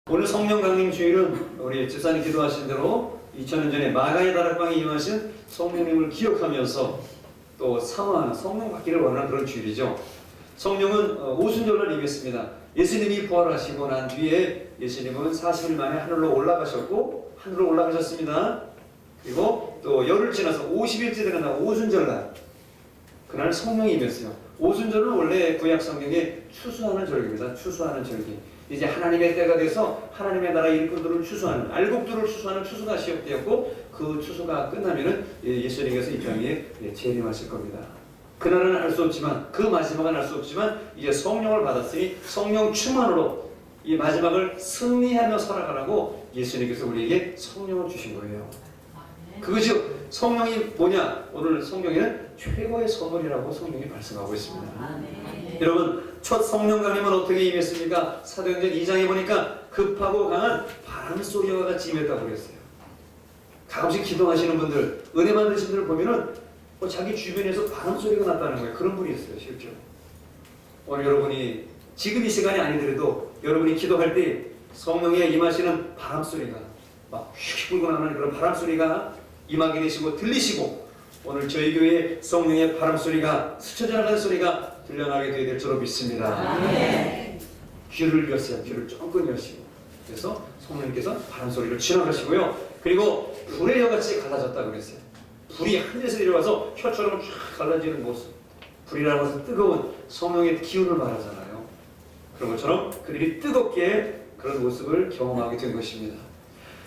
오늘 성령 강림 주일은 우리 집사님 기도하신 대로 2000년 전에 마가의 다락방에 임하신 성령님을 기억하면서 또 사모하는 성령 받기를 원하는 그런 주일이죠. 성령은 오순절날 임했습니다. 예수님이 부활하시고 난 뒤에 예수님은 40일 만에 하늘로 올라가셨고 하늘로 올라가셨습니다. 그리고 또 열흘 지나서 50일째 되는 날 오순절날 그날 성령이 임했어요. 오순절은 원래 구약 성경에 추수하는 절기입니다. 추수하는 절기. 이제 하나님의 때가 돼서 하나님의 나라 일꾼들을 추수하는, 알곡들을 추수하는 추수가 시작되었고 그 추수가 끝나면은 예수님께서 이 땅에 재림하실 겁니다. 그날은 알 수 없지만, 그 마지막은 알 수 없지만 이제 성령을 받았으니 성령 충만으로 이 마지막을 승리하며 살아가라고 예수님께서 우리에게 성령을 주신 거예요. 그것이 성령이 뭐냐? 오늘 성경에는 최고의 선물이라고 성령이 말씀하고 있습니다. 여러분, 첫 성령 강림은 어떻게 임했습니까? 사도행전 2장에 보니까 급하고 강한 바람 소리와 같이 임했다고 그랬어요. 가끔씩 기도하시는 분들, 은혜 받으신 분들 보면은 자기 주변에서 바람 소리가 났다는 거예요. 그런 분이 있어요, 실제로. 오늘 여러분이 지금 이 시간이 아니더라도 여러분이 기도할 때 성령에 임하시는 바람 소리가 막 휙 불고 나는 그런 바람 소리가 임하게 되시고 들리시고 오늘 저희 교회에 성령의 바람 소리가 스쳐 지나가는 소리가 들려나게 되어야 될 줄로 믿습니다. 귀를 여세요. 귀를 쫑긋 여시고 그래서 성령님께서 바람 소리를 지나가시고요. 그리고 불의 혀같이 갈라졌다 그랬어요. 불이 하늘에서 내려와서 혀처럼 쫙 갈라지는 모습. 불이라고 해서 뜨거운 성령의 기운을 말하잖아요. 그런 것처럼 그들이 뜨겁게 그런 모습을 경험하게 된 것입니다.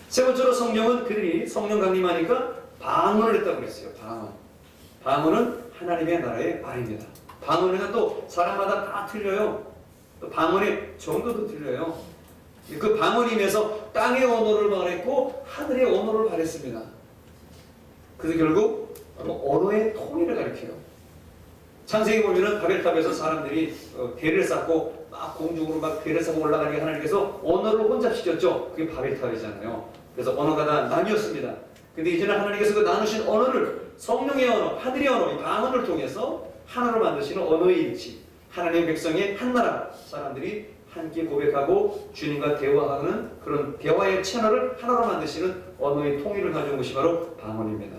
세 번째로 성령은 그들이 성령 강림하니까 방언을 했다고 그랬어요. 방언은 하나님의 나라의 말입니다. 방언은 또 사람마다 다 틀려요. 또 방언의 정도도 틀려요. 그 방언임에서 땅의 언어를 말했고 하늘의 언어를 말했습니다. 그래서 결국 언어의 통일을 가리켜요. 창세기 보면은 바벨탑에서 사람들이 배를 쌓고 막 공중으로 막 배를 쌓고 올라가니까 하나님께서 언어를 혼잡시켰죠. 그게 바벨탑이잖아요. 그래서 언어가 다 나뉘었습니다. 근데 이제는 하나님께서 그 나누신 언어를 성령의 언어, 하늘의 언어, 이 방언을 통해서 하나로 만드시는 언어의 일치, 하나님의 백성의 한나라 사람들이 함께 고백하고 주님과 대화하는 그런 대화의 채널을 하나로 만드시는 언어의 통일을 가져온 것이 바로 방언입니다.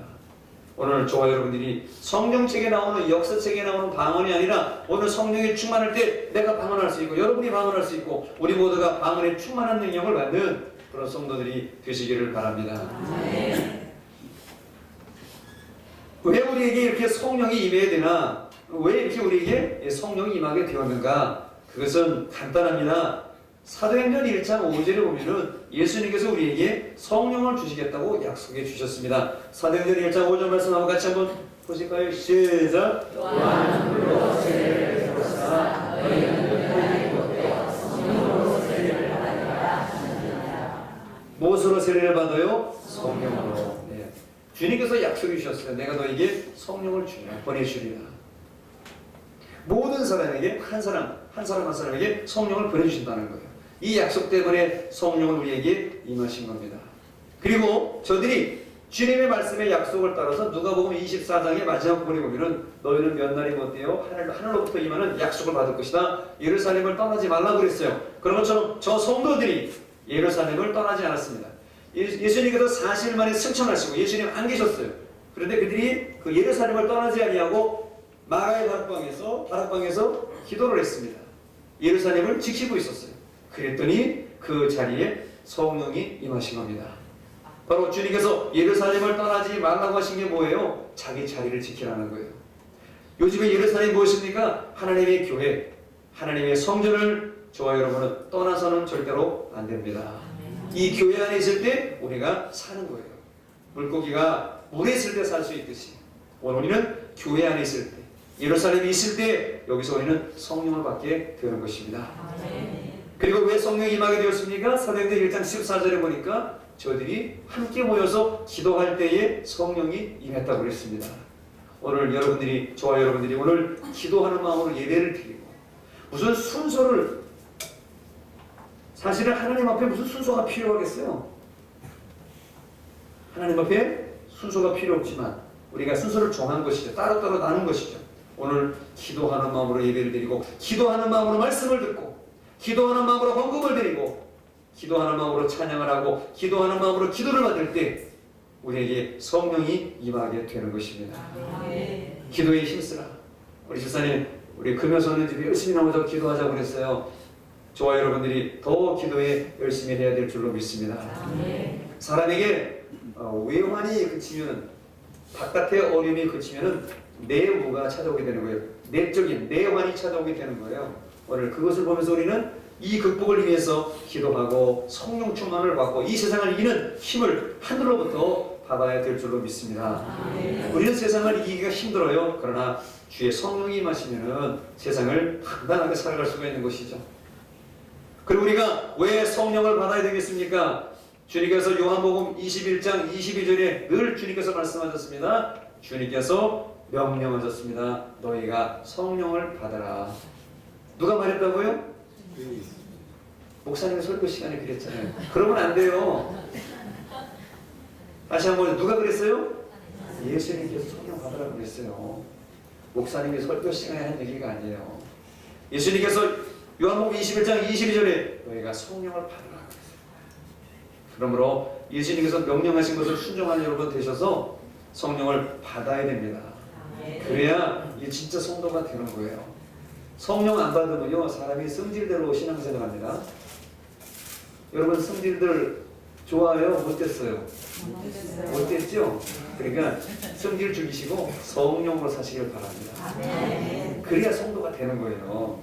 오늘 저와 여러분들이 성경책에 나오는 역사책에 나오는 방언이 아니라 오늘 성령이 충만할 때 내가 방언할 수 있고 여러분이 방언할 수 있고 우리 모두가 방언에 충만한 능력을 받는 그런 성도들이 되시기를 바랍니다. 왜 우리에게 이렇게 성령이 임해야 되나? 왜 이렇게 우리에게 성령이 임하게 되었는가? 그것은 간단합니다. 사도행전 1장 5절에 보면은 예수님께서 우리에게 성령을 주시겠다고 약속해 주셨습니다. 사도행전 1장 5절 말씀 한번 같이 한번 보실까요? 시작! 무엇으로 세례를 받아요? 성령으로. 네. 주님께서 약속해 주셨어요. 내가 너에게 성령을 보내주리라. 모든 사람에게 한 사람에게 성령을 보내주신다는 거예요. 이 약속 때문에 성령을 우리에게 임하신 겁니다. 그리고 저들이 주님의 말씀의 약속을 따라서 누가복음 24장의 마지막 부분에 보면은 너희는 몇 날이 못되어 하늘로부터 임하는 약속을 받을 것이다. 예루살렘을 떠나지 말라고 그랬어요. 그런 것처럼 저 성도들이 예루살렘을 떠나지 않았습니다. 예수님께서 40일 만에 승천하시고 예수님 안 계셨어요. 그런데 그들이 그 예루살렘을 떠나지 아니하고 마가의 다락방에서 기도를 했습니다. 예루살렘을 지키고 있었어요. 그랬더니 그 자리에 성령이 임하신 겁니다. 바로 주님께서 예루살렘을 떠나지 말라고 하신 게 뭐예요? 자기 자리를 지키라는 거예요. 요즘에 예루살렘이 무엇입니까? 하나님의 교회, 하나님의 성전을 저와 여러분은 떠나서는 절대로 안 됩니다. 이 교회 안에 있을 때 우리가 사는 거예요. 물고기가 물에 있을 때 살 수 있듯이 오늘 우리는 교회 안에 있을 때 예루살렘이 있을 때 여기서 우리는 성령을 받게 되는 것입니다. 그리고 왜 성령이 임하게 되었습니까? 사도행전 1장 14절에 보니까 저들이 함께 모여서 기도할 때에 성령이 임했다고 그랬습니다. 오늘 저와 여러분들이 오늘 기도하는 마음으로 예배를 드리고 무슨 순서를 사실은 하나님 앞에 무슨 순서가 필요하겠어요? 하나님 앞에 순서가 필요 없지만 우리가 순서를 정한 것이죠. 따로따로 나눈 것이죠. 오늘 기도하는 마음으로 예배를 드리고 기도하는 마음으로 말씀을 듣고 기도하는 마음으로 헌금을 드리고 기도하는 마음으로 찬양을 하고 기도하는 마음으로 기도를 받을 때 우리에게 성령이 임하게 되는 것입니다. 기도에 힘쓰라. 우리 집사님, 우리 금요소는 집에 열심히 나오자고 기도하자고 그랬어요. 저와 여러분들이 더 기도에 열심히 해야 될 줄로 믿습니다. 사람에게 외환이 그치면, 바깥의 어려움이 그치면은 내무가 찾아오게 되는 거예요. 내적인 내환이 찾아오게 되는 거예요. 오늘 그것을 보면서 우리는 이 극복을 위해서 기도하고 성령 충만을 받고 이 세상을 이기는 힘을 하늘로부터 받아야 될 줄로 믿습니다. 우리는 세상을 이기기가 힘들어요. 그러나 주의 성령이 임하시면은 세상을 당당하게 살아갈 수가 있는 것이죠. 그리고 우리가 왜 성령을 받아야 되겠습니까? 주님께서 요한복음 21장 22절에 늘 주님께서 말씀하셨습니다. 주님께서 명령하셨습니다. 너희가 성령을 받아라. 누가 말했다고요? 목사님의 설교 시간에 그랬잖아요. 그러면 안 돼요. 다시 한번, 누가 그랬어요? 예수님께서 성령 받으라고 그랬어요. 목사님의 설교 시간에 한 얘기가 아니에요. 예수님께서 요한복음 21장 22절에 너희가 성령을 받으라 그랬어요. 그러므로 예수님께서 명령하신 것을 순종하는 여러분 되셔서 성령을 받아야 됩니다. 그래야 이게 진짜 성도가 되는 거예요. 성령 안 받으면요, 사람이 성질대로 신앙생활 합니다. 여러분 성질들 좋아요? 못됐어요? 못됐죠? 그러니까 성질 죽이시고 성령으로 사시길 바랍니다. 그래야 성도가 되는 거예요.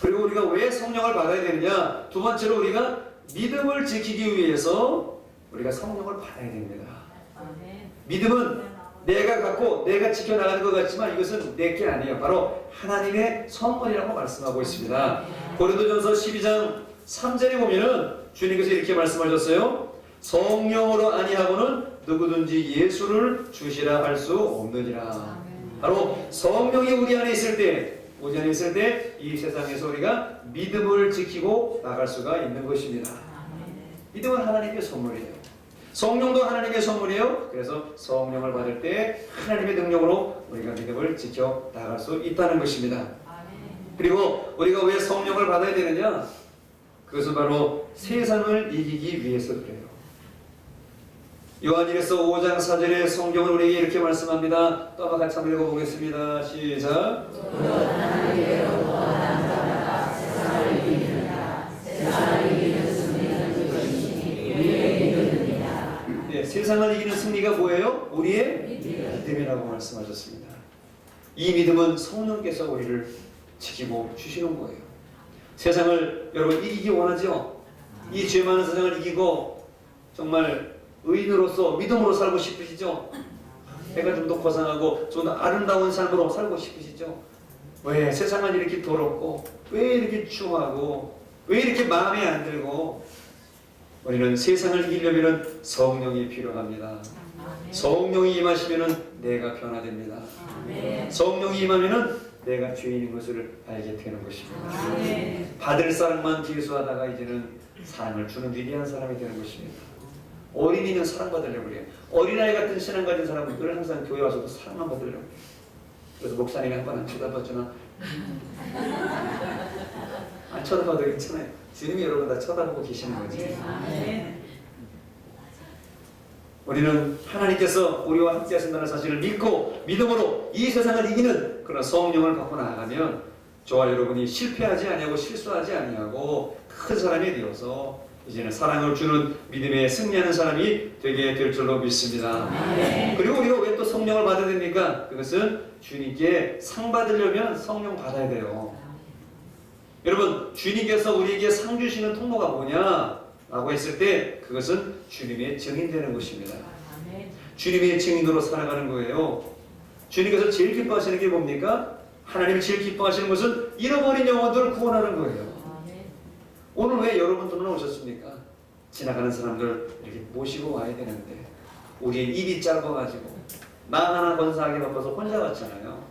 그리고 우리가 왜 성령을 받아야 되느냐? 두 번째로 우리가 믿음을 지키기 위해서 우리가 성령을 받아야 됩니다. 믿음은 내가 갖고 내가 지켜나가는 것 같지만 이것은 내 게 아니에요. 바로 하나님의 선물이라고 말씀하고 있습니다. 고린도전서 12장 3절에 보면은 주님께서 이렇게 말씀하셨어요. 성령으로 아니하고는 누구든지 예수를 주시라 할 수 없느니라. 바로 성령이 우리 안에 있을 때, 이 세상에서 우리가 믿음을 지키고 나갈 수가 있는 것입니다. 믿음은 하나님의 선물이에요. 성령도 하나님의 선물이에요. 그래서 성령을 받을 때 하나님의 능력으로 우리가 믿음을 지켜 나갈 수 있다는 것입니다. 그리고 우리가 왜 성령을 받아야 되느냐? 그것은 바로 세상을 이기기 위해서 그래요. 요한일서 5장 4절에 성경은 우리에게 이렇게 말씀합니다. 또 한번 같이 한번 읽어보겠습니다. 시작. 세상을 이기는 승리가 뭐예요? 우리의 믿음이라고 말씀하셨습니다. 이 믿음은 성령께서 우리를 지키고 주시는 거예요. 세상을 여러분 이기기 원하죠? 이 죄 많은 세상을 이기고 정말 의인으로서 믿음으로 살고 싶으시죠? 내가 좀 더 고상하고 좀 더 아름다운 삶으로 살고 싶으시죠? 왜 세상은 이렇게 더럽고 왜 이렇게 추하고 왜 이렇게 마음에 안 들고? 우리는 세상을 이기려면 성령이 필요합니다. 성령이 임하시면 내가 변화됩니다. 성령이 임하면 내가 죄인인 것을 알게 되는 것입니다. 받을 사랑만 계수하다가 이제는 사랑을 주는 위대한 사람이 되는 것입니다. 어린이는 사랑받으려고 그래요. 어린아이 같은 신앙 가진 사람들은 항상 교회 와서도 사랑만 받으려고 해요. 그래서 목사님이 한 번 안 쳐다봤잖아. 안 쳐다봐도 괜찮아요. 주님이 여러분 다 쳐다보고 계시는 거지. 우리는 하나님께서 우리와 함께 하신다는 사실을 믿고 믿음으로 이 세상을 이기는 그런 성령을 받고 나아가면 저와 여러분이 실패하지 아니하고 실수하지 아니하고 큰 사람이 되어서 이제는 사랑을 주는 믿음에 승리하는 사람이 되게 될 줄로 믿습니다. 그리고 우리가 왜 또 성령을 받아야 됩니까? 그것은 주님께 상 받으려면 성령 받아야 돼요. 여러분, 주님께서 우리에게 상 주시는 통로가 뭐냐라고 했을 때 그것은 주님의 증인되는 것입니다. 주님의 증인으로 살아가는 거예요. 주님께서 제일 기뻐하시는 게 뭡니까? 하나님이 제일 기뻐하시는 것은 잃어버린 영혼들을 구원하는 거예요. 오늘 왜 여러분들은 오셨습니까? 지나가는 사람들 이렇게 모시고 와야 되는데 우리의 입이 짧아가지고 나 하나 건사하기 바빠서 혼자 왔잖아요.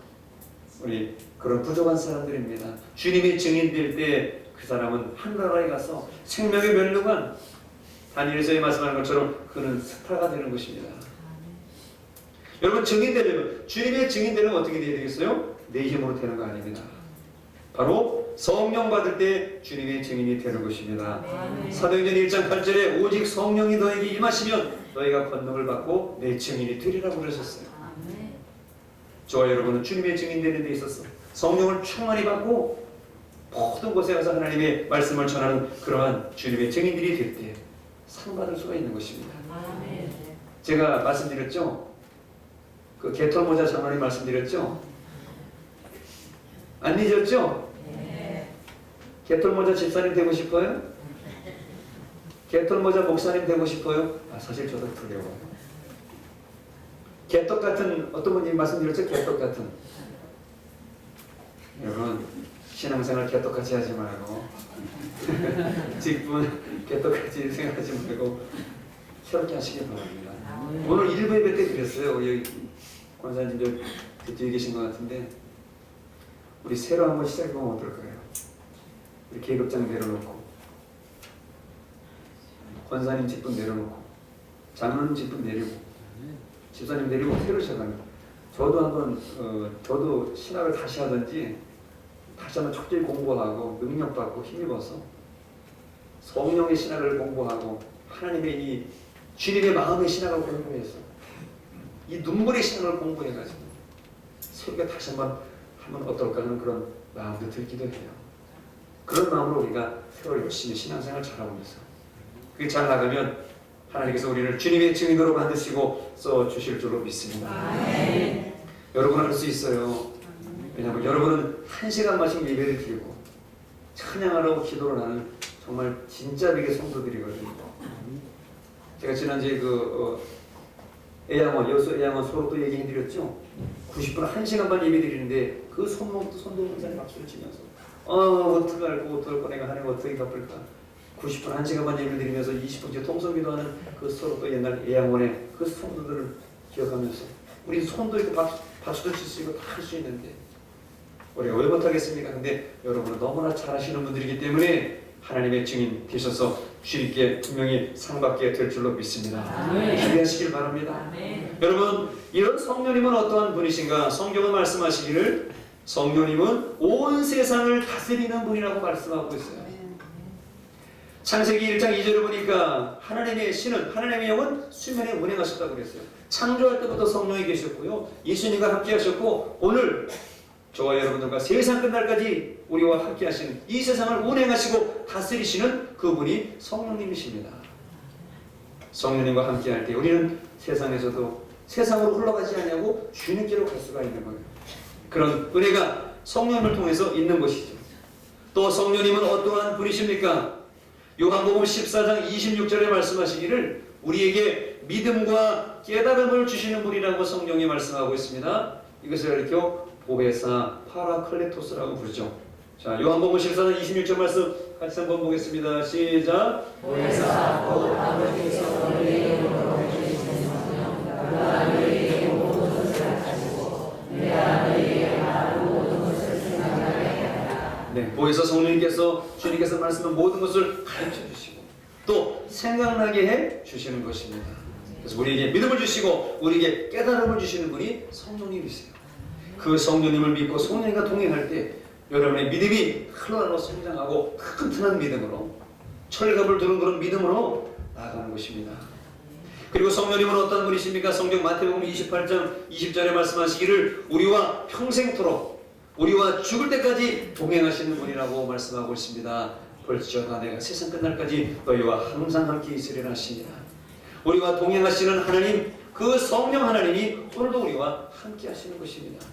우리 그런 부족한 사람들입니다. 주님이 증인될 때 그 사람은 한나라에 가서 생명의 멸류관 다니엘서에 말씀하는 것처럼 그는 스타가 되는 것입니다. 여러분 증인되려면 주님의 증인되려면 어떻게 되어야 되겠어요? 내 힘으로 되는 거 아닙니다. 바로 받고 성령 받을 때 주님의 증인이 되는 것입니다. 아멘. 사도행전 1장 8절에 오직 성령이 너에게 임하시면 너희가 권능을 받고 내 증인이 되리라고 그러셨어요. 아멘. 저와 여러분은 주님의 증인 되는 데 있어서 성령을 충만히 받고 모든 곳에 가서 하나님의 말씀을 전하는 그러한 주님의 증인들이 될 때 상 받을 수가 있는 것입니다. 아멘. 제가 말씀드렸죠? 그 개털모자 장로님 말씀드렸죠? 안 잊었죠? 네. 개털모자 집사님 되고 싶어요? 개털모자 목사님 되고 싶어요? 사실 저도 두려워요. 개떡 같은, 어떤 분이 말씀드렸죠? 개떡 같은. 여러분, 신앙생활 개떡같이 하지 말고 직분 개떡같이 생각하지 말고 새롭게 하시기 바랍니다. 오늘 일부 예배 때 드렸어요. 우리 권사님 저 뒤에 계신 것 같은데 우리 새로 한번 시작해보면 어떨까요? 우리 계급장 내려놓고 권사님 직분 내려놓고 장로님 직분 내리고 집사님 내리고 새로 시작합니다. 저도 한번 저도 신학을 다시 하든지 다시 한번 촉질 공부하고 능력받고 힘입어서 성령의 신학을 공부하고 하나님의 이 주님의 마음의 신학을 공부해서 이 눈물의 신학을 공부해가지고 새롭게 다시 한번 하면 어떨까 하는 그런 마음도 들기도 해요. 그런 마음으로 우리가 새로 열심히 신앙생활 잘하면서 그게 잘 나가면 하나님께서 우리를 주님의 증인으로 만드시고 써주실 줄로 믿습니다. 아멘. 여러분은 할 수 있어요. 왜냐하면 여러분은 1시간만씩 예배를 드리고 찬양하러 기도를 하는 정말 진짜 되게 성도들이거든요. 제가 지난주에 애양원, 여수 애양원 서로 또 얘기해드렸죠. 90분 1시간만 예배 드리는데 그 손도 형사님 박수를 치면서 어떡할까 내가 하나님 어떻게 갚을까. 90분 1시간만 예배 드리면서 20분째 통성기도하는 그 서로 또 옛날 애양원의 그 성도들을 기억하면서 우리 손도 있고 박수도 칠 수 있고 다 할 수 있는데 우리가 왜 못하겠습니까? 근데 여러분은 너무나 잘하시는 분들이기 때문에 하나님의 증인 되셔서 주님께 분명히 상받게 될 줄로 믿습니다. 기대하시길 바랍니다. 아멘. 여러분, 이런 성령님은 어떠한 분이신가? 성경은 말씀하시기를 성령님은 온 세상을 다스리는 분이라고 말씀하고 있어요. 창세기 1장 2절을 보니까 하나님의 신은, 하나님의 영은 수면에 운행하셨다고 그랬어요. 창조할 때부터 성령이 계셨고요. 예수님과 함께 하셨고 오늘 저와 여러분들과 세상 끝날까지 우리와 함께 하시는 이 세상을 운행하시고 다스리시는 그분이 성령님이십니다. 성령님과 함께 할 때 우리는 세상에서도 세상으로 흘러가지 않냐고 주님께로 갈 수가 있는 거예요. 그런 은혜가 성령님을 통해서 있는 것이죠. 또 성령님은 어떠한 분이십니까? 요한복음 14장 26절에 말씀하시기를 우리에게 믿음과 깨달음을 주시는 분이라고 성경이 말씀하고 있습니다. 이것을 이렇게 보배사 파라클레토스라고 부르죠. 자, 요한복음 14장 26절 말씀 같이 한번 보겠습니다. 시작. 보혜사 곧 아버지께서 너희에게 보내주신 성령 그가 너희에게 모든 것을 가지고 내가 너희에게 말한 모든 것을 생각나게 하라. 네, 보혜사 성령님께서 주님께서 말씀한 모든 것을 가르쳐 주시고 또 생각나게 해 주시는 것입니다. 그래서 우리에게 믿음을 주시고 우리에게 깨달음을 주시는 분이 성령님이세요. 그 성령님을 믿고 성령님과 동행할 때 여러분의 믿음이 흘러나고 성장하고 튼튼한 믿음으로 철갑을 두는 그런 믿음으로 나아가는 것입니다. 그리고 성령님은 어떤 분이십니까? 성경 마태복음 28장 20절에 말씀하시기를 우리와 평생토록 우리와 죽을 때까지 동행하시는 분이라고 말씀하고 있습니다. 볼지어다 내가 세상 끝날까지 너희와 항상 함께 있으리라 하십니다. 우리와 동행하시는 하나님, 그 성령 하나님이 오늘도 우리와 함께 하시는 것입니다.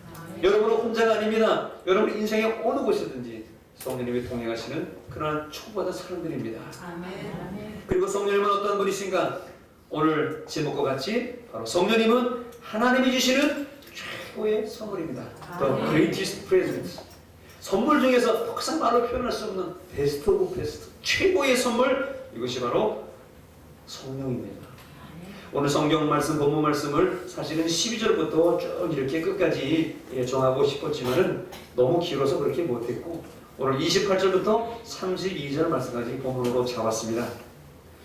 여러분은 혼자가 아닙니다. 여러분 인생의 어느 곳이든지 성령님이 동행하시는 그러한 축복받은 사람들입니다. 아멘. 그리고 성령님은 어떤 분이신가? 오늘 제목과 같이 바로 성령님은 하나님이 주시는 최고의 선물입니다. The greatest present. 선물 중에서 더 이상 말로 표현할 수 없는 베스트 오브 베스트. 최고의 선물, 이것이 바로 성령입니다. 오늘 성경 말씀, 본문 말씀을 사실은 12절부터 쭉 이렇게 끝까지 정하고 싶었지만은 너무 길어서 그렇게 못했고 오늘 28절부터 32절 말씀까지 본문으로 잡았습니다.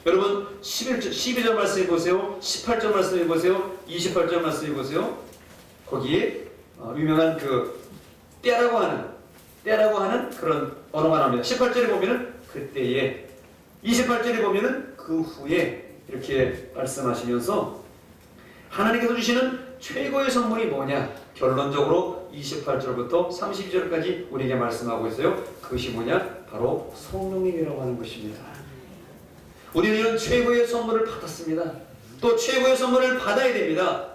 여러분 12절 말씀해 보세요. 18절 말씀해 보세요. 28절 말씀해 보세요. 거기에 유명한 그 때라고 하는 때라고 하는 그런 언어가 나옵니다. 18절에 보면은 그때에, 28절에 보면은 그 후에 이렇게 말씀하시면서 하나님께서 주시는 최고의 선물이 뭐냐? 결론적으로 28절부터 32절까지 우리에게 말씀하고 있어요. 그것이 뭐냐? 바로 성령님이라고 하는 것입니다. 우리는 이런 최고의 선물을 받았습니다. 또 최고의 선물을 받아야 됩니다.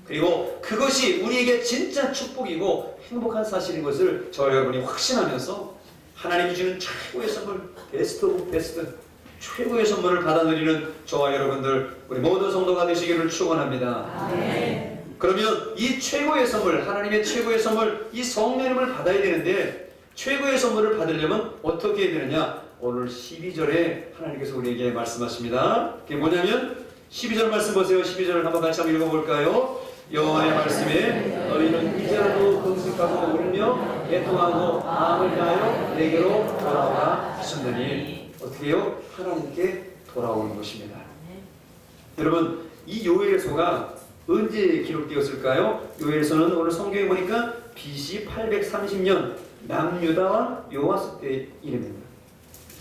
그리고 그것이 우리에게 진짜 축복이고 행복한 사실인 것을 저와 여러분이 확신하면서 하나님이 주는 최고의 선물, 베스트 오브 베스트, 최고의 선물을 받아들이는 저와 여러분들, 우리 모든 성도가 되시기를 축원합니다. 아멘. 그러면 이 최고의 선물, 하나님의 최고의 선물, 이 성령님을 받아야 되는데 최고의 선물을 받으려면 어떻게 해야 되느냐? 오늘 12절에 하나님께서 우리에게 말씀하십니다. 그게 뭐냐면 12절 말씀 보세요. 12절을 한번 같이 한번 읽어볼까요? 여호와의 말씀에 너희는 이제라도 금식하고 울며 애통하고 마음을 다하여 내게로 돌아오라 하셨느니, 어떻게 해요? 하나님께 돌아오는 것입니다. 여러분, 이 요엘서가 언제 기록되었을까요? 요엘서는 오늘 성경에 보니까 BC 830년 남유다와 요아스 때 이름입니다.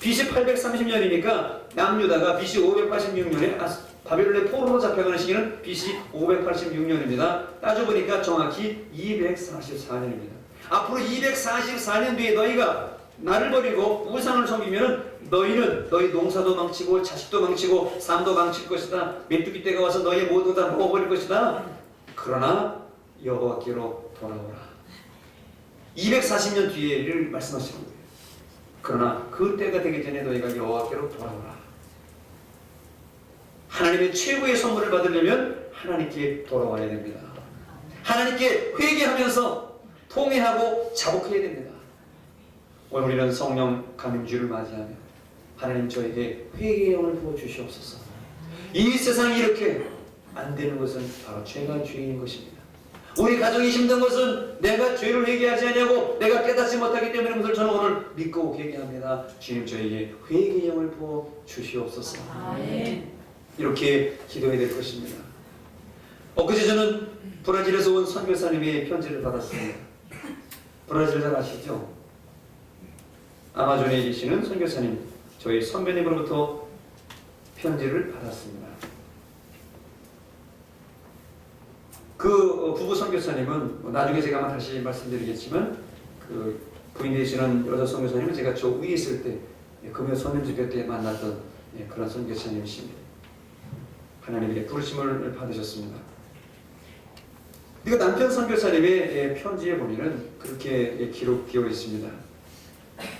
BC 830년이니까 남유다가 BC 586년에 바벨론의 포로로 잡혀가는 시기는 BC 586년입니다. 따져보니까 정확히 244년입니다. 앞으로 244년 뒤에 너희가 나를 버리고 우상을 섬기면 너희는 너희 농사도 망치고 자식도 망치고 삶도 망칠 것이다. 메뚜기 때가 와서 너희 모두 다 먹어버릴 것이다. 그러나 여호와께로 돌아오라. 240년 뒤에를 말씀하시는 거예요. 그러나 그 때가 되기 전에 너희가 여호와께로 돌아오라. 하나님의 최고의 선물을 받으려면 하나님께 돌아와야 됩니다. 하나님께 회개하면서 통회하고 자복해야 됩니다. 오늘 우리는 성령 감임주를 맞이하며 하나님 저에게 회개의 영을 부어주시옵소서. 이 세상이 이렇게 안 되는 것은 바로 죄가 죄인 것입니다. 우리 가정이 힘든 것은 내가 죄를 회개하지 않냐고 내가 깨닫지 못하기 때문에 것을 저는 오늘 믿고 회개합니다. 주님 저에게 회개의 영을 부어주시옵소서. 아멘. 이렇게 기도해야 될 것입니다. 엊그제 저는 브라질에서 온 선교사님의 편지를 받았습니다. 브라질 잘 아시죠? 아마존에 계시는 선교사님, 저희 선배님으로부터 편지를 받았습니다. 그 부부 선교사님은 나중에 제가 아마 다시 말씀드리겠지만 그 부인 되시는 여자 선교사님은 제가 저 위에 있을 때 금요 소년집회 때 만났던 그런 선교사님이십니다. 하나님의 부르심을 받으셨습니다. 그리고 남편 선교사님의 편지에 보면은 그렇게 기록되어 있습니다.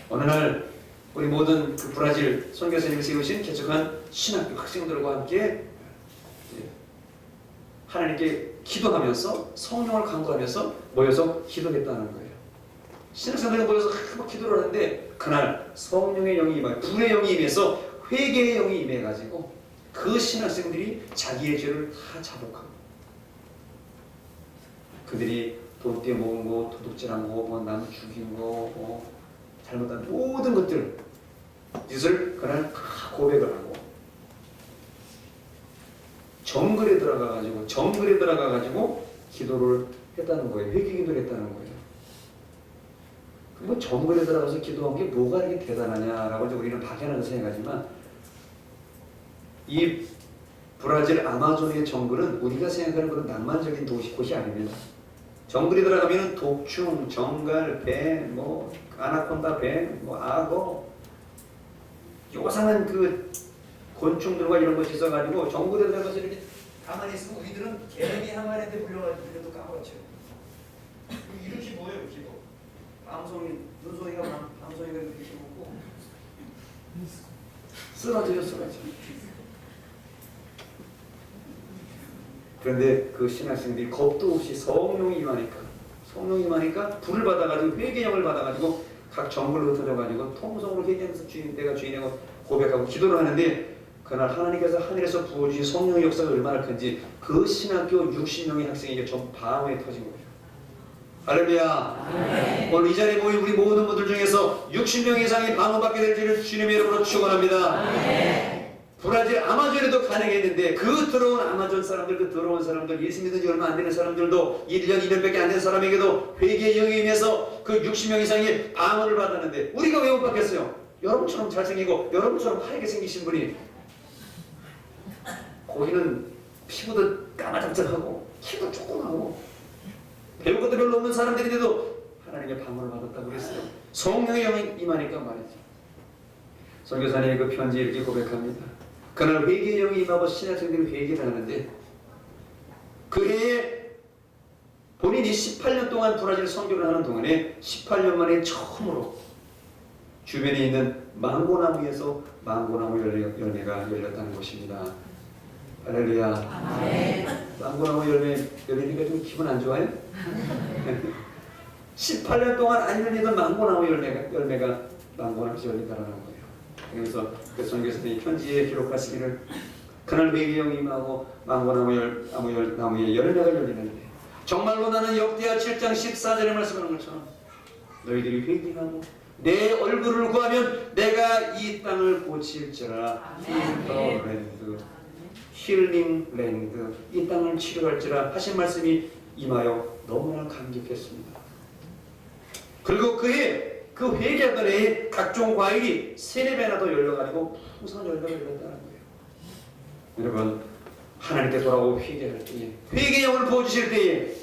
어느 날 우리 모든 그 브라질 선교사님이 세우신 개척한 신학교 학생들과 함께 하나님께 기도하면서 성령을 간구하면서 모여서 기도했다는 거예요. 신학생들이 모여서 막 기도를 하는데 그날 성령의 영이 임하여 불의 영이 임해서 회개의 영이 임해가지고 그 신학생들이 자기의 죄를 다 자복하고 그들이 돈 떼먹은 거, 도둑질한 거, 뭐 남 죽인 거, 뭐 잘못한 모든 것들 짓을 그날 다 고백을 하고 정글에 들어가가지고 기도를 했다는 거예요. 회개 기도를 했다는 거예요. 뭐 정글에 들어가서 기도한 게 뭐가 이렇게 대단하냐라고 우리는 박연하게 생각하지만 이 브라질 아마존의 정글은 우리가 생각하는 그런 낭만적인 곳이 아닙니다. 정글에 들어가면 독충, 정갈, 배, 뭐 아나콘다 배, 뭐 악어, 요상한 그 곤충들과 이런 것이 있어가지고 정글에 들어가서 이렇게 가만히 있으면 우리들은 개미 항아리한테 불려가지고 우리도 까먹었죠. 이렇게 뭐예요, 이렇게 뭐 밤송이, 눈송이가 밤송이가 이렇게 먹고 쓰러져. 그런데 그 신학생들이 겁도 없이 성령이 임하니까 불을 받아가지고 회개형을 받아가지고 각 정글로 흩어져가지고 통성으로 회개하면서 주인 내가 주인이라고 고백하고 기도를 하는데 그날 하나님께서 하늘에서 부어주신 성령의 역사가 얼마나 큰지 그 신학교 60명의 학생에게 전 방황에 터진 거예요. 할렐루야. 오늘 이 자리에 모인 우리 모든 분들 중에서 60명 이상이 방언받게 될 줄을 주님의 이름으로 축원합니다. 브라질 아마존에도 가능했는데 그 더러운 아마존 사람들, 그 더러운 사람들, 예수 믿은 지 얼마 안 되는 사람들도 1년, 2년밖에 안 된 사람에게도 회개의 영에 임해서 그 60명 이상이 방언을 받았는데 우리가 왜 못 받겠어요? 여러분처럼 잘생기고 여러분처럼 하얗게 생기신 분이 거기는 피부도 까마잡잡하고 키도 조그마하고 배울 것도 별로 없는 사람들인데도 하나님의 방언을 받았다고 그랬어요. 성령의 영이 임하니까 말이죠. 선교사님이 그 편지에 이렇게 고백합니다. 그날 회개의 영이 임하고 신학생들이 회개를 하는데 그 해에 본인이 18년 동안 브라질 선교를 하는 동안에 18년 만에 처음으로 주변에 있는 망고나무에서 망고나무 열매가 열렸다는 것입니다. 할렐루야. 아멘. 망고나무 열매 열리니까 좀 기분 안 좋아요? 18년 동안 안 열리던 망고나무 열매가 망고나무에서 열린다는 거예요. 그래서 그 선교사님이 편지에 기록하시기를 그날 회개의 영이 임하고 망고나무에 열매가 열리는데 정말로 나는 역대하 7장 14절에 말씀하는 것처럼 너희들이 회개하고 내 얼굴을 구하면 내가 이 땅을 고칠지라. 힐링 랜드, 이 땅을 치료할지라 하신 말씀이 임하여 너무나 감격했습니다. 그리고 그 회개하던 해에 각종 과일이 3-4배나 더 열려가지고 풍성한 열매가 열렸다는 거예요. 여러분, 하나님께 돌아오고 회개할 때에, 회개의 영을 부어주실 때에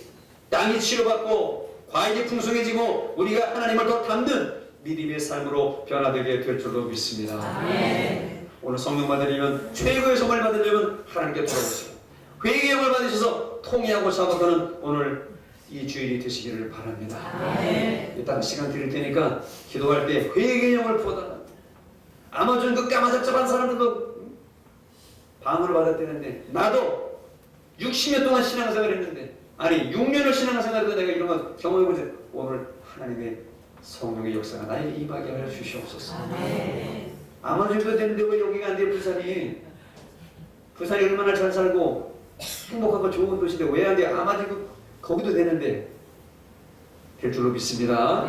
땅이 치료받고 과일이 풍성해지고 우리가 하나님을 더 닮는 믿음의 삶으로 변화되게 될 줄로 믿습니다. 아멘. 오늘 성령 받으려면, 최고의 선물 받으려면 하나님께 돌아오시고 회개의 영을 받으셔서 통회하고 작업하는 오늘 이 주일이 되시기를 바랍니다. 아멘. 이따가 시간 드릴 테니까 기도할 때 회개의 영을 부어달라. 아마존 그 까마잡잡한 사람들도 방언을 받았다는데 나도 60년 동안 신앙생활을 했는데, 아니 6년을 신앙생활해도 내가 이런 거 경험해보지. 오늘 하나님의 성령의 역사가 나에게 임하게 하여 주시옵소서. 아멘. 아마존도 되는데 왜 여기가 안 돼요? 부산이 얼마나 잘 살고 행복하고 좋은 도시인데 왜 안 돼요? 아마존 거기도 되는데 될 줄로 믿습니다.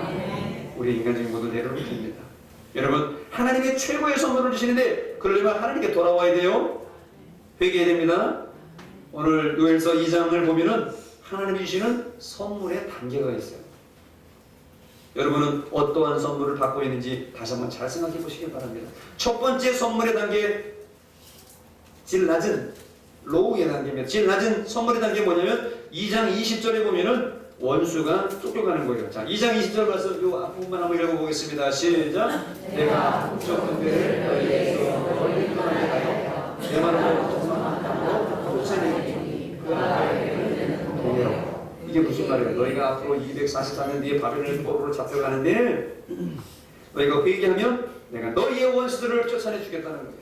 우리 인간적인 모든 애를 믿습니다. 여러분, 하나님의 최고의 선물을 주시는데 그러려면 하나님께 돌아와야 돼요. 회개해야 됩니다. 오늘 요엘서 2장을 보면은 하나님이 주시는 선물의 단계가 있어요. 여러분은 어떠한 선물을 받고 있는지 다시 한번 잘 생각해 보시기 바랍니다. 첫 번째 선물의 단계, 제일 낮은 로우의 단계입니다. 제일 낮은 선물의 단계 뭐냐면 2장 20절에 보면은 원수가 쫓겨가는 거예요. 자, 2장 20절 말씀 요 앞부분만 한번 읽어보겠습니다. 시작. 내가 북쪽 군대를 너희에게서 멀리 떠나게 하여 내 말로 정말 땅으로 쫓아내니 그 나라에게는 동해로. 이게 무슨 말이에요? 너희가 앞으로 244년 뒤에 바벨론 율법으로 잡혀가는데 너희가 회개하면 내가 너희의 원수들을 쫓아내 주겠다는 거예요.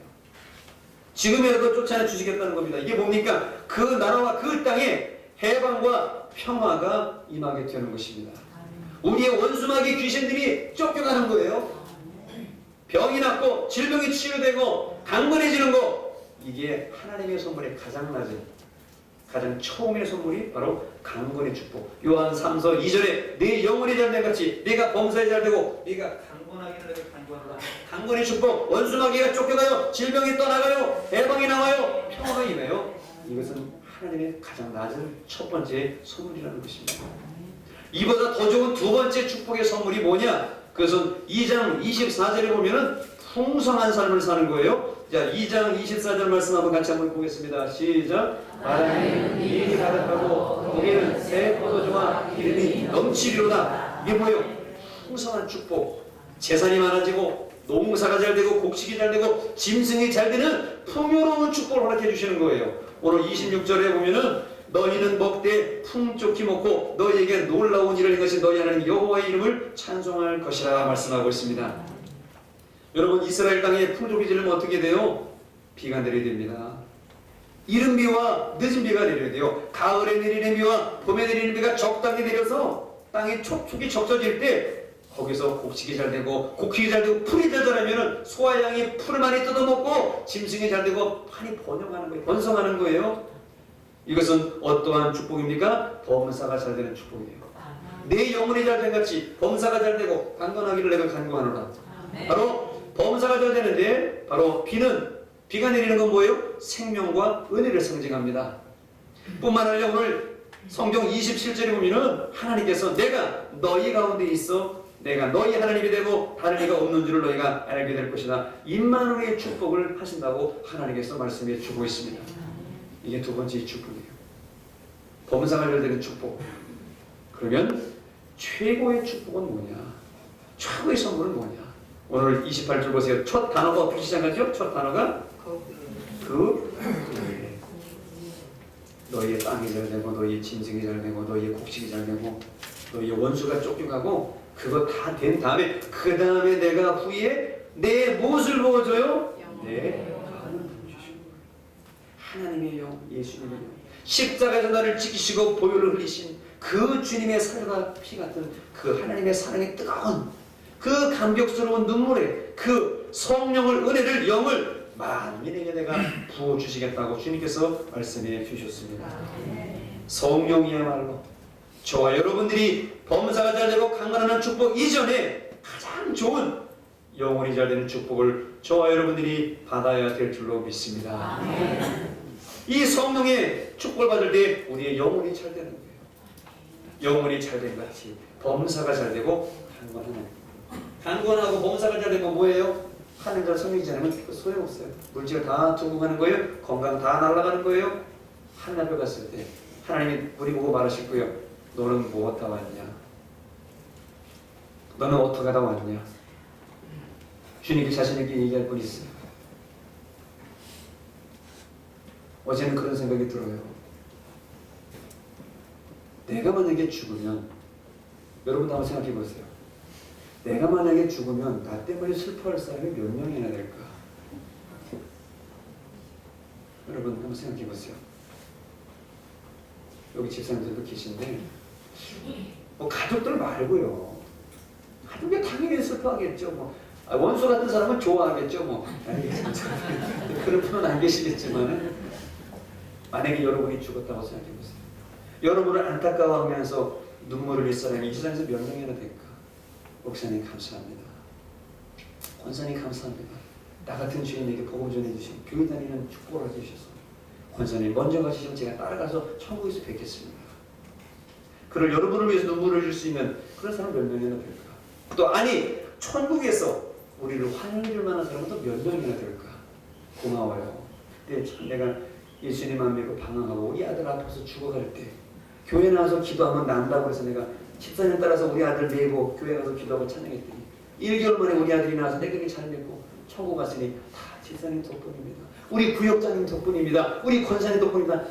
지금이라도 쫓아내 주시겠다는 겁니다. 이게 뭡니까? 그 나라와 그 땅에 해방과 평화가 임하게 되는 것입니다. 우리의 원수마귀 귀신들이 쫓겨가는 거예요. 병이 낫고 질병이 치유되고 강건해지는 거, 이게 하나님의 선물의 가장 낮은, 가장 처음의 선물이 바로 강건의 축복. 요한 3서 2절에 내 영혼이 잘된 같이 네가 범사에 잘되고 네가 강건하기를 내가 간구하노라. 강건의 축복, 원수마귀가 쫓겨가요. 질병이 떠나가요. 해방이 나와요. 평화가 임해요. 이것은 하나님의 가장 낮은 첫 번째 선물이라는 것입니다. 이보다 더 좋은 두 번째 축복의 선물이 뭐냐? 그것은 2장 24절에 보면은 풍성한 삶을 사는 거예요. 자, 2장 24절 말씀 한번 같이 한번 보겠습니다. 시작. 바다는 이익이 가득하고 거기는 새 포도주와 기름이 넘치리로다. 이게 뭐예요? 풍성한 축복. 재산이 많아지고 농사가 잘 되고 곡식이 잘 되고 짐승이 잘 되는 풍요로운 축복을 허락해 주시는 거예요. 오늘 26절에 보면은 너희는 먹되 풍족히 먹고 너희에게 놀라운 일을 한 것이 너희 하나님 여호와의 이름을 찬송할 것이라 말씀하고 있습니다. 여러분, 이스라엘 땅에 풍족이 지르면 어떻게 돼요? 비가 내려야 됩니다. 이른 비와 늦은 비가 내려야 돼요. 가을에 내리는 비와 봄에 내리는 비가 적당히 내려서 땅이 촉촉이 적셔질 때 거기서 곡식이 잘 되고 곡식이 잘 되고 풀이 잘 자라면 소와 양이 풀을 많이 뜯어먹고 짐승이 잘 되고 판이 번영하는 거예요. 번성하는 거예요. 이것은 어떠한 축복입니까? 범사가 잘 되는 축복이에요. 내 영혼이 잘 된 같이 범사가 잘 되고 강건하기를 내가 간구하노라. 바로 범사가 잘 되는데 바로 비는 비가 내리는 건 뭐예요? 생명과 은혜를 상징합니다. 뿐만 아니라 오늘 성경 27절에 보면은 하나님께서 내가 너희 가운데 있어 내가 너희 하나님이 되고 다른 이가 없는 줄을 너희가 알게 될 것이다. 임마누엘의 축복을 하신다고 하나님께서 말씀해 주고 있습니다. 이게 두 번째 축복이에요. 범사가 열되는 축복. 그러면 최고의 축복은 뭐냐? 최고의 선물은 뭐냐? 오늘 28절 보세요. 첫 단어가 어떻게 시작하죠? 첫 단어가 너희의 땅이 잘 되고 너희의 짐승이 잘 되고 너희의 곡식이 잘 되고 너희의 원수가 쫓겨가고 그거 다 된 다음에 그 다음에 내가 후에 내 무엇을 보여줘요? 내 영을 보여주시고 하나님의 영, 예수님의 영 십자가에서 나를 지키시고 보혈을 흘리신 그 주님의 살과 피 같은 그 하나님의 사랑의 뜨거운 그 감격스러운 눈물에 그 성령을 은혜를 영을 만민에게 내가 부어주시겠다고 주님께서 말씀해 주셨습니다. 성령이야말로 저와 여러분들이 범사가 잘되고 강건한 축복 이전에 가장 좋은 영혼이 잘되는 축복을 저와 여러분들이 받아야 될 줄로 믿습니다. 이 성령의 축복을 받을 때 우리의 영혼이 잘되는 거예요. 영혼이 잘된 같이 범사가 잘되고 강건하고 범사가 잘되고 뭐예요? 하늘과 성령이지 않으면 소용없어요. 물질 다 두고 가는 거예요. 건강 다 날아가는 거예요. 하나님 앞에 갔을 때 하나님이 우리 보고 말하실 거예요. 너는 뭐 하다 왔냐? 너는 어떻게 하다 왔냐? 주님께 자신에게 얘기할 분이 있어요. 어제는 그런 생각이 들어요. 내가 만약에 죽으면 여러분도 한번 생각해 보세요. 내가 만약에 죽으면 나 때문에 슬퍼할 사람이 몇 명이나 될까? 여러분 한번 생각해 보세요. 여기 집사님들도 계신데 뭐 가족들 말고요. 가족이 당연히 슬퍼하겠죠. 뭐 원수 같은 사람은 좋아하겠죠. 뭐 그런 분은 안 계시겠지만 만약에 여러분이 죽었다고 생각해 보세요. 여러분을 안타까워하면서 눈물을 흘릴 사람이 이 세상에서 몇 명이나 될까? 목사님 감사합니다. 권사님 감사합니다. 나 같은 주인에게 복음 전해주신 교회 다니는 축복을 해주셔서 권사님 먼저 가시면 제가 따라가서 천국에서 뵙겠습니다. 그를 여러분을 위해서 눈물을 흘릴 수 있는 그런 사람 몇 명이나 될까? 또 아니 천국에서 우리를 환영해 줄 만한 사람은 또 몇 명이나 될까? 고마워요. 그때 참 내가 예수님 안 믿고 방황하고 우리 아들 아파서 죽어갈 때 교회 나와서 기도하면 난다고 해서 내가 집사님 따라서 우리 아들 메고 교회 가서 기도하고 찬양했더니 1개월 만에 우리 아들이 나와서 내게 잘 믿고 천국 갔으니 다 집사님 덕분입니다. 우리 구역장님 덕분입니다. 우리 권사님 덕분입니다.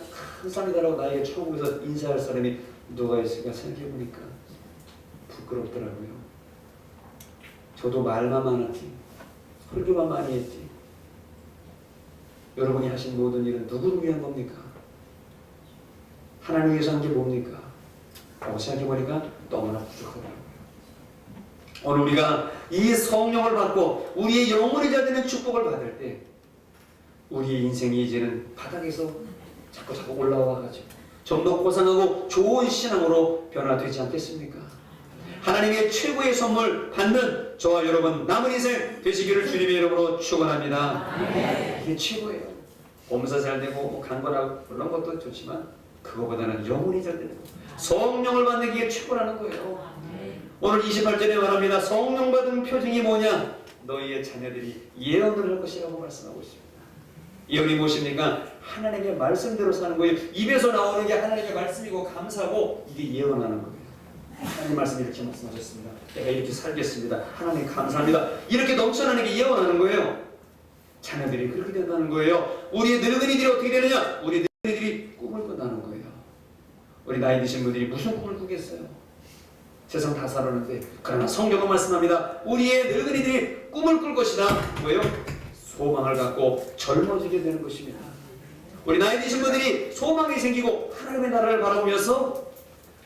감사합니다라고 나에게 천국에서 인사할 사람이 누가 있을까 생각해보니까 부끄럽더라고요. 저도 말만 많았지 설교만 많이 했지 여러분이 하신 모든 일은 누구를 위한 겁니까? 하나님 위해서 한 게 뭡니까? 라고 생각해보니까 너무나 부족하더라고요. 오늘 우리가 이 성령을 받고 우리의 영혼이 잘되는 축복을 받을 때 우리의 인생이 이제는 바닥에서 자꾸 올라와가지고 좀 더 고상하고 좋은 신앙으로 변화되지 않겠습니까? 하나님의 최고의 선물 받는 저와 여러분 남은 인생 되시기를 주님의 이름으로 축원합니다. 이게 최고예요. 범사 잘되고 뭐 강건하고 그런 것도 좋지만 그거보다는 영혼이 잘되는 거 성령을 받는 게 최고라는 거예요. 오늘 28절에 말합니다. 성령 받은 표징이 뭐냐? 너희의 자녀들이 예언을 할 것이라고 말씀하고 있습니다. 예언이 무엇입니까? 하나님의 말씀대로 사는 거예요. 입에서 나오는 게 하나님의 말씀이고 감사하고 이게 예언하는 거예요. 하나님 말씀이 이렇게 말씀하셨습니다. 내가 이렇게 살겠습니다. 하나님 감사합니다. 이렇게 넘쳐나는 게 예언하는 거예요. 자녀들이 그렇게 된다는 거예요. 우리의 늙은이들이 어떻게 되느냐? 우리 늙은이들이 꿈을 꾼다는 거예요. 우리 나이 드신 분들이 무슨 꿈을 꾸겠어요? 세상 다 살았는데 그러나 성경은 말씀합니다. 우리의 늙은이들이 꿈을 꿀 것이다. 뭐예요? 소망을 갖고 젊어지게 되는 것입니다. 우리 나이 드신 분들이 소망이 생기고 하나님의 나라를 바라보면서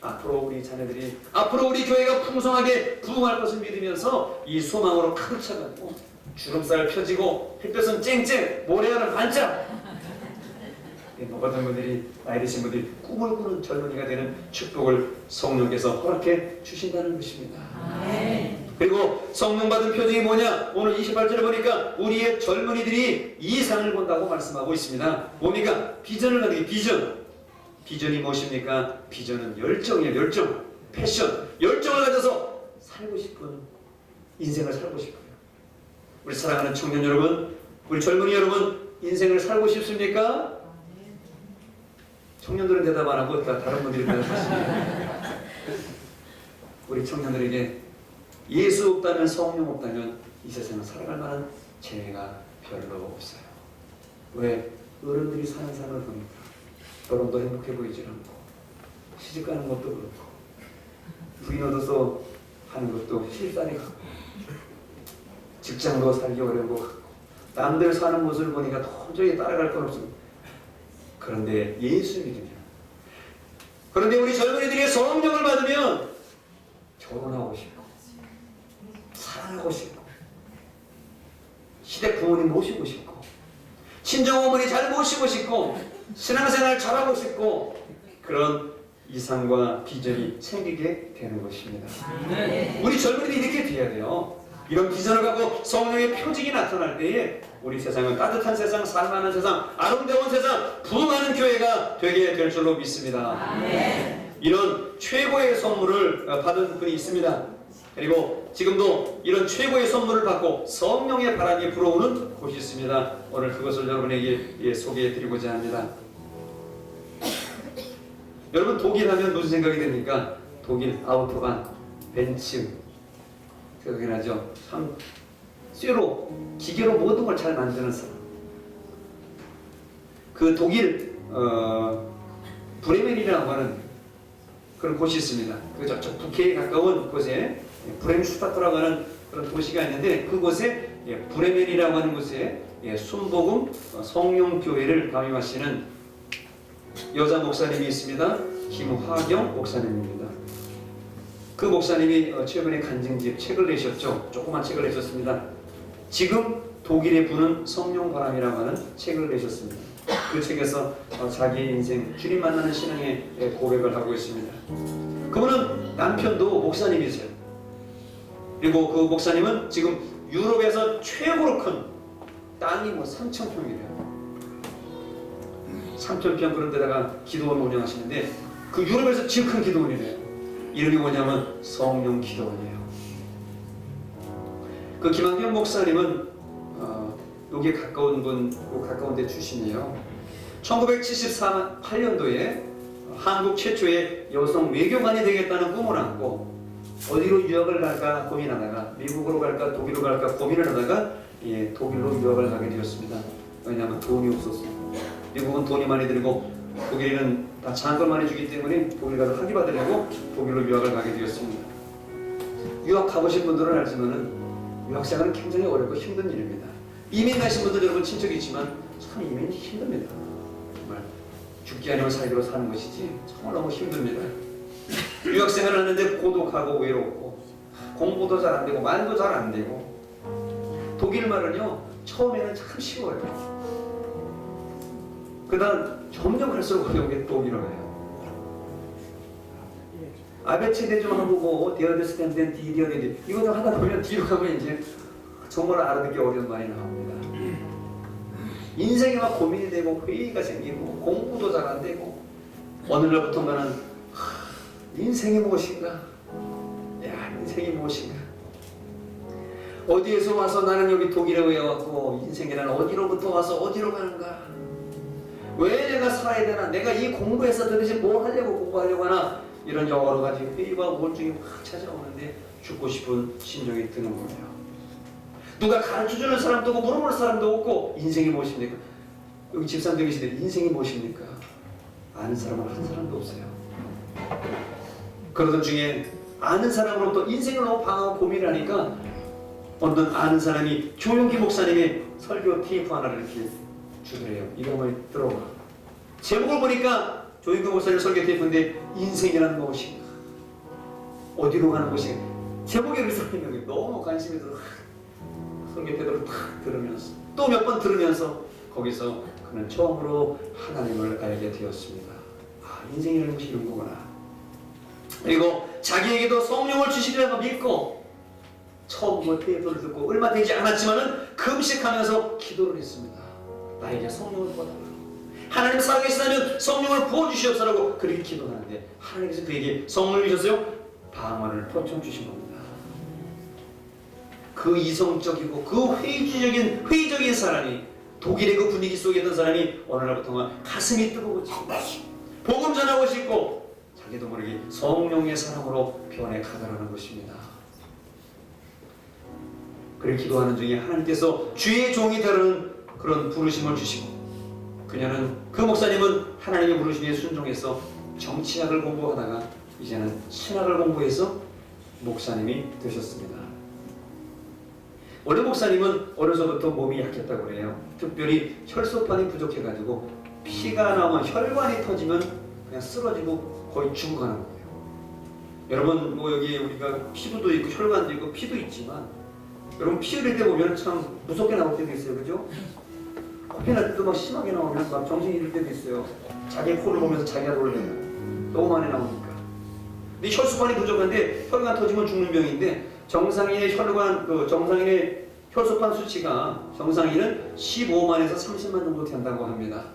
앞으로 우리 자녀들이 앞으로 우리 교회가 풍성하게 부흥할 것을 믿으면서 이 소망으로 가득 차가지고 주름살 펴지고 햇볕은 쨍쨍 모래알은 반짝 모든 분들이 나이 드신 분들이 꿈을 꾸는 젊은이가 되는 축복을 성령께서 허락해 주신다는 것입니다. 그리고 성령 받은 표징이 뭐냐? 오늘 28절에 보니까 우리의 젊은이들이 이상을 본다고 말씀하고 있습니다. 뭡니까? 비전을 가는 게 비전. 비전이 무엇입니까? 비전은 열정이에요. 열정, 패션, 열정을 가져서 살고 싶은 인생을 살고 싶어요. 우리 사랑하는 청년 여러분, 우리 젊은이 여러분, 인생을 살고 싶습니까? 청년들은 대답 안 하고 다른 분들이 대답하십니다. 우리 청년들에게 예수 없다면, 성령 없다면 이 세상을 살아갈 만한 재미가 별로 없어요. 왜? 어른들이 사는 삶을 보니까 결혼도 행복해 보이지 않고, 시집 가는 것도 그렇고, 부인 얻어서 하는 것도 실산이 같고, 직장도 살기 어려운 것 같고, 남들 사는 모습을 보니까 도저히 따라갈 건 없습니다. 그런데 예수 믿으면, 그런데 우리 젊은이들이 성령을 받으면 결혼하고 싶고, 사랑하고 싶고, 시댁 부모님 모시고 싶고, 친정 어머니 잘 모시고 싶고, 신앙생활 잘하고 싶고, 그런 이상과 비전이 생기게 되는 것입니다. 우리 젊은이들이 이렇게 돼야 돼요. 이런 비전을 갖고 성령의 표징이 나타날 때에 우리 세상은 따뜻한 세상, 살만한 세상, 아름다운 세상, 부흥하는 교회가 되게 될 줄로 믿습니다. 이런 최고의 선물을 받은 분이 있습니다. 그리고 지금도 이런 최고의 선물을 받고 성령의 바람이 불어오는 곳이 있습니다. 오늘 그것을 여러분에게 소개해 드리고자 합니다. 여러분, 독일 하면 무슨 생각이 듭니까? 독일 아우토반, 벤츠 생각이 나죠? 참 쇠로, 기계로 모든 걸 잘 만드는 사람. 그 독일 브레멘이라고 하는 그런 곳이 있습니다. 그 저쪽 북해에 가까운 곳에 브렘슈타트라고 하는 그런 도시가 있는데, 그곳에 브레멘이라고 하는 곳에 순복음 성령교회를 감임하시는 여자 목사님이 있습니다. 김화경 목사님입니다. 그 목사님이 최근에 간증집 책을 내셨죠. 조그만 책을 내셨습니다. 지금 독일에 부는 성령바람이라고 하는 책을 내셨습니다. 그 책에서 자기의 인생, 주님 만나는 신앙의 고백을 하고 있습니다. 그분은 남편도 목사님이세요. 그리고 그 목사님은 지금 유럽에서 최고로 큰 땅이 3,000평이래요. 3,000평 그런 데다가 기도원 운영하시는데, 그 유럽에서 제일 큰 기도원이래요. 이름이 뭐냐면 성령 기도원이에요. 그 김한경 목사님은 여기에 가까운 데 출신이에요. 1978년도에 한국 최초의 여성 외교관이 되겠다는 꿈을 안고 어디로 유학을 갈까 고민하다가, 미국으로 갈까 독일로 갈까 고민을 하다가 독일로 유학을 가게 되었습니다. 왜냐하면 돈이 없었어요. 미국은 돈이 많이 들고 독일에는 다 장학금 많이 주기 때문에 독일 가서 학위 받으려고 독일로 유학을 가게 되었습니다. 유학 가보신 분들은 알지만은 유학생활은 굉장히 어렵고 힘든 일입니다. 이민 가신 분들 여러분 친척이 있지만 참 이민이 힘듭니다. 정말 죽기 아니면 살기로 사는 것이지 정말 너무 힘듭니다. 유학생활을 하는데 고독하고 외롭고, 공부도 잘 안 되고 말도 잘 안 되고, 독일 말은요 처음에는 참 쉬워요. 그 다음 점점 갈수록 어려운 게 독일어예요. 아베체대 좀 해보고 데어데스텐덴 디디어데디 이거 좀 하다 보면 뒤로 가면 이제 정말 알아듣기 어려운 말이 나옵니다. 인생이 막 고민이 되고 회의가 생기고 공부도 잘 안 되고, 어느 날부터가는 인생이 무엇인가? 야, 인생이 무엇인가? 어디에서 와서 나는 여기 독일에 왜 왔고, 인생이란 어디로부터 와서 어디로 가는가? 왜 내가 살아야 되나? 내가 이 공부해서 도대체 뭘 하려고 공부하려고 하나? 이런 여러 가지 회의와 우울증이 확 찾아오는데 죽고 싶은 심정이 드는 거예요. 누가 가르쳐주는 사람도 없고 물어볼 사람도 없고, 인생이 무엇입니까? 여기 집사님들 계시는데 인생이 무엇입니까? 아는 사람은 한 사람도 없어요. 그러던 중에 아는 사람으로부터 인생을 너무 방황하고 고민을 하니까 어떤 아는 사람이 조용기 목사님의 설교 테이프 하나를 이렇게 주더래요. 이거 한번 들어봐. 제목을 보니까 조용기 목사님 설교 테이프인데 인생이란 무엇인가? 어디로 가는 것인가? 제목에 그렇게 써있는 게 너무 관심이 들어. 설교 테이프를 탁 들으면서 또 몇 번 들으면서 거기서 그는 처음으로 하나님을 알게 되었습니다. 아, 인생이라는 것이 이런 거구나. 그리고 자기에게도 성령을 주시리라고 믿고 처음 테이프를 듣고 얼마 되지 않았지만은 금식하면서 기도를 했습니다. 나에게 성령을 부어달라고. 하나님 살아계시다면 성령을 부어주시옵소서라고 그렇게 기도하는데 하나님께서 그에게 성령을 주셨어요. 방언을 포천 주신 겁니다. 그 이성적이고 그 회의적인 사람이, 독일의 그 분위기 속에 있던 사람이 어느 날부터는 가슴이 뜨거워지고 복음 전하고 싶고 자기도 모르게 성령의 사람으로 변해 가더라는 것입니다. 그렇게 기도하는 중에 하나님께서 주의 종이 되는 그런 부르심을 주시고, 그 목사님은 하나님의 부르심에 순종해서 정치학을 공부하다가 이제는 신학을 공부해서 목사님이 되셨습니다. 원래 목사님은 어려서부터 몸이 약했다고 그래요. 특별히 혈소판이 부족해가지고 피가 나오면, 혈관이 터지면 그냥 쓰러지고 거의 죽어가는 거예요. 여러분 여기 우리가 피부도 있고 혈관도 있고 피도 있지만, 여러분 피 흘릴 때 보면 참 무섭게 나올 때도 있어요. 그죠? 코피 날 때도 막 심하게 나오면 막 정신이 잃을 때도 있어요. 자기 코를 보면서 자기가 놀래요. 너무 많이 나오니까. 근데 혈소판이 부족한데 혈관 터지면 죽는 병인데, 정상인의 정상인의 혈소판 수치가 정상인은 15만에서 30만 정도 된다고 합니다.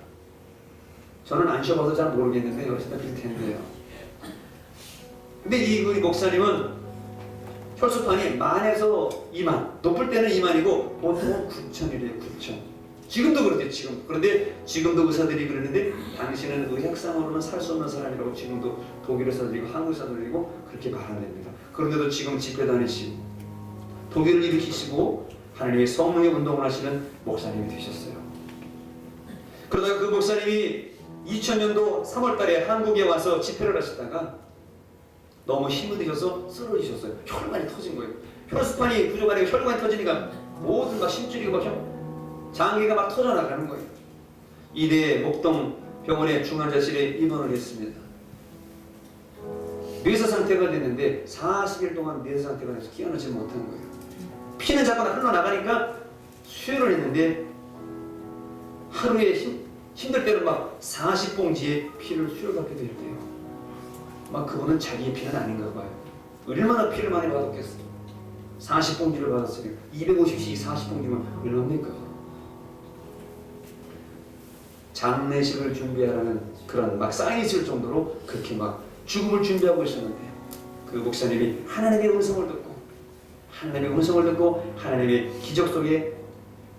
저는 안 쉬어봐서 잘 모르겠는데 어쨌든 그럴 텐데요. 근데 이 목사님은 혈소판이 만에서 2만, 높을 때는 2만이고 보통은 9천이래요. 9천. 지금도 그렇대요. 지금. 그런데 지금도 의사들이 그러는데 당신은 의학상으로는 살 수 없는 사람이라고 지금도 독일 의사들이고 한국 의사들이고 그렇게 말한답니다. 그런데도 지금 집회 다니시고 독일을 일으키시고 하나님의 성령의 운동을 하시는 목사님이 되셨어요. 그러다가 그 목사님이 2000년도 3월달에 한국에 와서 집회를 하시다가 너무 힘이 드셔서 쓰러지셨어요. 혈관이 터진 거예요. 혈소판이 부족하니까 혈관이 터지니까 모든 막 심줄이고 막 장기가 막 터져나가는 거예요. 이대 목동 병원의 중환자실에 입원을 했습니다. 뇌사 상태가 됐는데 40일 동안 뇌사 상태가 돼서 깨어나지 못한 거예요. 피는 자꾸 흘러나가니까 수혈을 했는데 하루에 힘들 때는 막 40봉지의 피를 수혈받게 됐대요. 막 그분은 자기의 피는 아닌가 봐요. 얼마나 피를 많이 받았겠어요. 40봉지를 받았어요. 250cc 40봉지면 얼마입니까? 장례식을 준비하라는 그런 막 사인이 있을 정도로 그렇게 막 죽음을 준비하고 있었는데요. 그 목사님이 하나님의 음성을 듣고 하나님의 기적 속에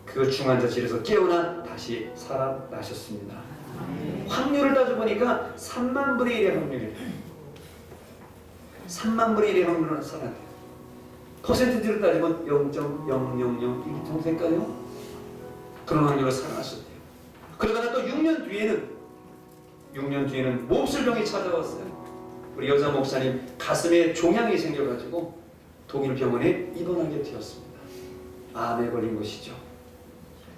그 중환자실에서 깨어나 다시 살아나셨습니다. 확률을 따져보니까 3만 분의 1의 확률이에요. 3만 분의 1의 확률은 살아났대요. 퍼센티지를 따지면 0.0001 정도 될까요? 그런 확률로 살아나셨대요. 그러다가 또 6년 뒤에는 몹쓸병이 찾아왔어요. 우리 여자 목사님 가슴에 종양이 생겨가지고 독일 병원에 입원하게 되었습니다. 암에 걸린 것이죠.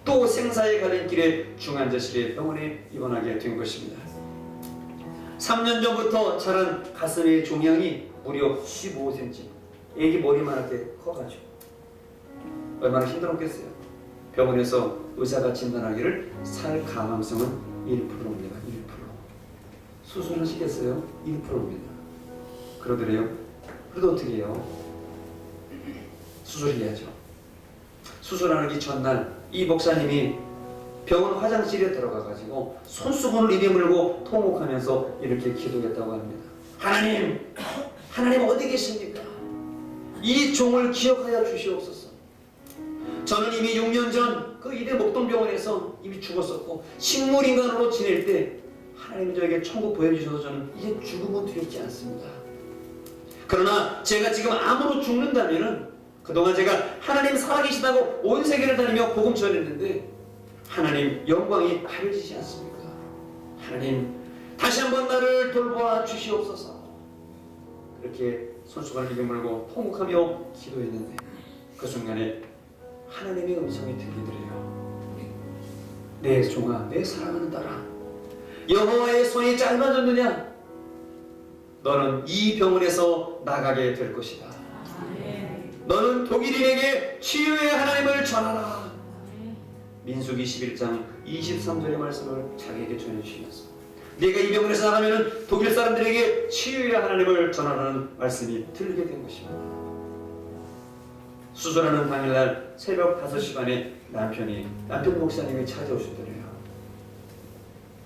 또 생사의 갈림길에 중환자실에 병원에 입원하게 된 것입니다. 3년 전부터 자란 가슴의 종양이 무려 15cm, 애기 머리만하게 커가지고 얼마나 힘들었겠어요. 병원에서 의사가 진단하기를 살 가망성은 1%입니다. 1%. 수술하시겠어요? 1%입니다. 그러더래요. 그래도 어떻게 해요? 수술해야죠. 수술하기 전날 이 목사님이 병원 화장실에 들어가가지고 손수건을 입에 물고 통곡하면서 이렇게 기도했다고 합니다. 하나님 어디 계십니까? 이 종을 기억하여 주시옵소서. 저는 이미 6년 전 그 이대 목동병원에서 이미 죽었었고 식물인간으로 지낼 때 하나님이 저에게 천국 보여주셔서 저는 이제 죽음은 두렵지 않습니다. 그러나 제가 지금 암으로 죽는다면은 그동안 제가 하나님 살아계시다고 온 세계를 다니며 복음 전했는데 하나님 영광이 가려지지 않습니까? 하나님 다시 한번 나를 돌보아 주시옵소서. 그렇게 손수건을 입에 물고 통곡하며 기도했는데 그 순간에 하나님의 음성이 들리더래요. 내 종아, 내 사랑하는 딸아, 여호와의 손이 짧아졌느냐? 너는 이 병원에서 나가게 될 것이다. 너는 독일인에게 치유의 하나님을 전하라. 민수기 11장 23절의 말씀을 자기에게 전해주시면서 네가 이 병원에서 나가면 독일 사람들에게 치유의 하나님을 전하라는 말씀이 들리게 된 것입니다. 수술하는 당일날 새벽 5시 반에 남편 목사님이 찾아오시더래요.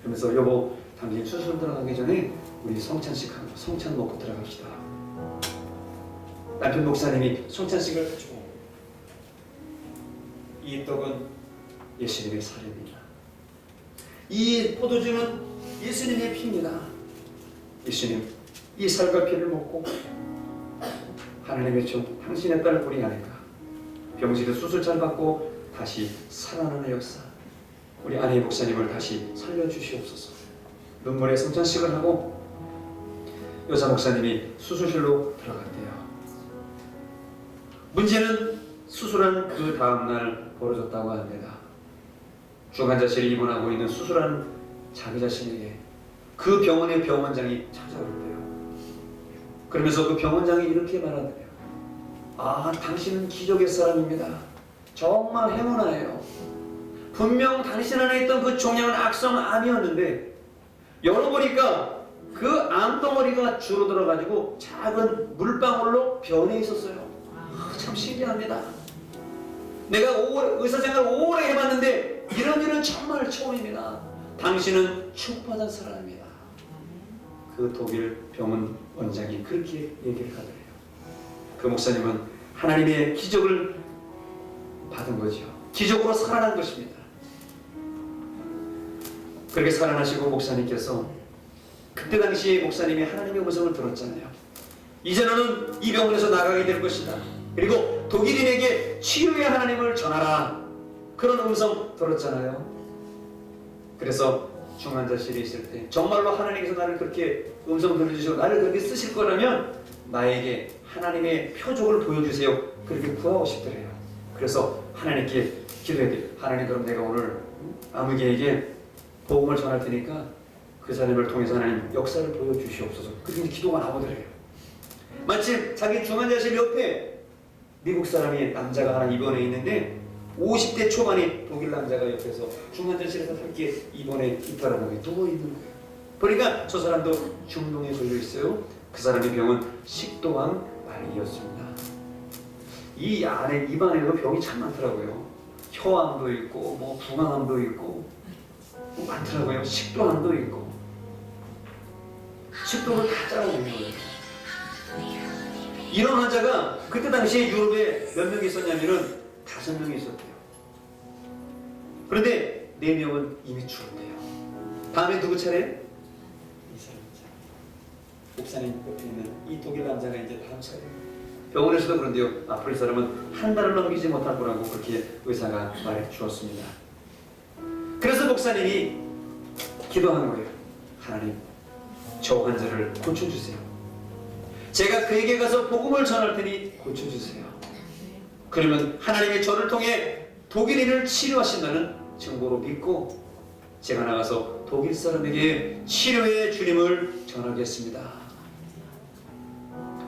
그러면서 여보, 당신 수술 들어가기 전에 우리 성찬식하고 성찬 먹고 들어갑시다. 남편 목사님이 성찬식을 가지고, 이 떡은 예수님의 살입니다. 이 포도주는 예수님의 피입니다. 예수님, 이 살과 피를 먹고 하나님의 종, 당신의 딸 우리 아내가 병실에 수술 잘 받고 다시 살아나는 역사, 우리 아내 목사님을 다시 살려주시옵소서. 눈물의 성찬식을 하고 여자 목사님이 수술실로 들어갔대요. 문제는 수술한 그 다음날 벌어졌다고 합니다. 중환자실에 입원하고 있는 수술한 자기 자신에게 그 병원의 병원장이 찾아오는데요. 그러면서 그 병원장이 이렇게 말하더래요. 아, 당신은 기적의 사람입니다. 정말 행운아예요. 분명 당신 안에 있던 그 종양은 악성 암이었는데 열어보니까 그 암덩어리가 줄어들어가지고 작은 물방울로 변해 있었어요. 참 신기합니다. 내가 의사생활 오래 해봤는데 이런 일은 정말 처음입니다. 당신은 축복받은 사람입니다. 그 독일 병원 원장이 그렇게 얘기를 하더래요. 그 목사님은 하나님의 기적을 받은 거죠. 기적으로 살아난 것입니다. 그렇게 살아나시고 목사님께서 그때 당시에 목사님이 하나님의 음성을 들었잖아요. 이제 너는 이 병원에서 나가게 될 것이다. 그리고 독일인에게 치유의 하나님을 전하라. 그런 음성 들었잖아요. 그래서 중환자실에 있을 때 정말로 하나님께서 나를 그렇게 음성 들려주시고 나를 그렇게 쓰실 거라면 나에게 하나님의 표적을 보여주세요. 그렇게 구하고 싶더래요. 그래서 하나님께 기도해야 돼요. 하나님, 그럼 내가 오늘 아무개에게 복음을 전할 테니까 그 사람을 통해서 하나님 역사를 보여주시옵소서. 그렇게 기도가 나오더래요. 마침 자기 중환자실 옆에 미국 사람이 남자가 하나 입원해 있는데 50대 초반의 독일 남자가 옆에서 중환자실에서 함께 입원해 있다라는 게 누워 있는 거예요. 보니까 저 사람도 중동에 걸려 있어요. 그 사람의 병은 식도암 말기였습니다. 이 안에 입안에도 병이 참 많더라고요. 혀암도 있고 뭐 부강암도 있고 뭐 많더라고요. 식도암도 있고 식도를 다 짜고 있는 거예요. 이런 환자가 그때 당시에 유럽에 몇 명 있었냐면은 5명이 있었대요. 그런데 4명은 이미 죽었대요. 다음에 누구 차례? 이 사람 차례. 목사님 옆에 있는 이 독일 남자가 이제 다음 차례. 병원에서도 그런데요. 앞으로 이 사람은 한 달을 넘기지 못할 거라고 그렇게 의사가 말해 주었습니다. 그래서 목사님이 기도한 거예요. 하나님, 저 환자를 고쳐주세요. 제가 그에게 가서 복음을 전할 테니 고쳐주세요. 그러면 하나님이 저를 통해 독일인을 치료하신다는 정보로 믿고 제가 나가서 독일 사람에게 치료의 주님을 전하겠습니다.